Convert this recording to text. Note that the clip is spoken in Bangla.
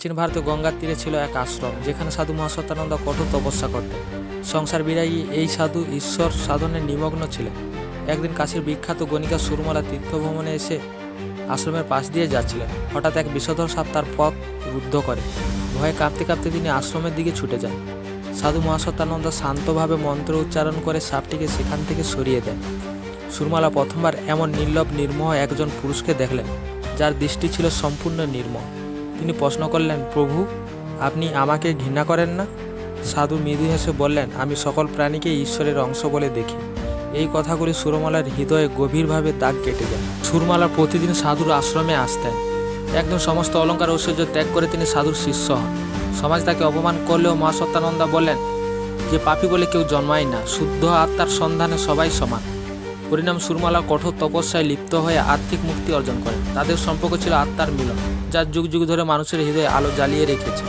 প্রাচীন ভারতে গঙ্গার তীরে ছিল এক আশ্রম, যেখানে সাধু মহাসত্যানন্দ কঠোর তপস্যা করতেন। সংসার বিরাগী এই সাধু ঈশ্বর সাধনে নিমগ্ন ছিলেন। একদিন কাশীর বিখ্যাত গণিকা সুরমালা তীর্থভ্রমণে এসে আশ্রমের পাশ দিয়ে যাচ্ছিলেন। হঠাৎ এক বিষধর সাপ তার পথ রুদ্ধ করে। ভয়ে কাঁপতে কাঁপতে তিনি আশ্রমের দিকে ছুটে যান। সাধু মহাসত্যানন্দ শান্তভাবে মন্ত্র উচ্চারণ করে সাপটিকে সেখান থেকে সরিয়ে দেন। সুরমালা প্রথমবার এমন নির্লভ নির্মোহ একজন পুরুষকে দেখলেন, যার দৃষ্টি ছিল সম্পূর্ণ নির্মল। তিনি প্রশ্ন করলেন, প্রভু, আপনি আমাকে ঘৃণা করেন না? সাধু মৃদু হেসে বললেন, আমি সকল প্রাণীকে ঈশ্বরের অংশ বলে দেখি। এই কথাগুলি সুরমালার হৃদয়ে গভীরভাবে দাগ কেটে যায়। সুরমালা প্রতিদিন সাধুর আশ্রমে আসতেন। একদিন সমস্ত অলঙ্কার ঐশ্বর্য ত্যাগ করে তিনি সাধুর শিষ্য হন। সমাজ তাকে অপমান করলেও মা সত্যানন্দা বললেন যে পাপী বলে কেউ জন্মায় না, শুদ্ধ আত্মার সন্ধানে সবাই সমান। পরিণাম, সুরমালা কঠোর তপস্যায় লিপ্ত হয়ে আর্থিক মুক্তি অর্জন করেন। তাদের সম্পর্ক ছিল আত্মার মিলন, যা যুগ যুগ ধরে মানুষের হৃদয়ে আলো জ্বালিয়ে রেখেছে।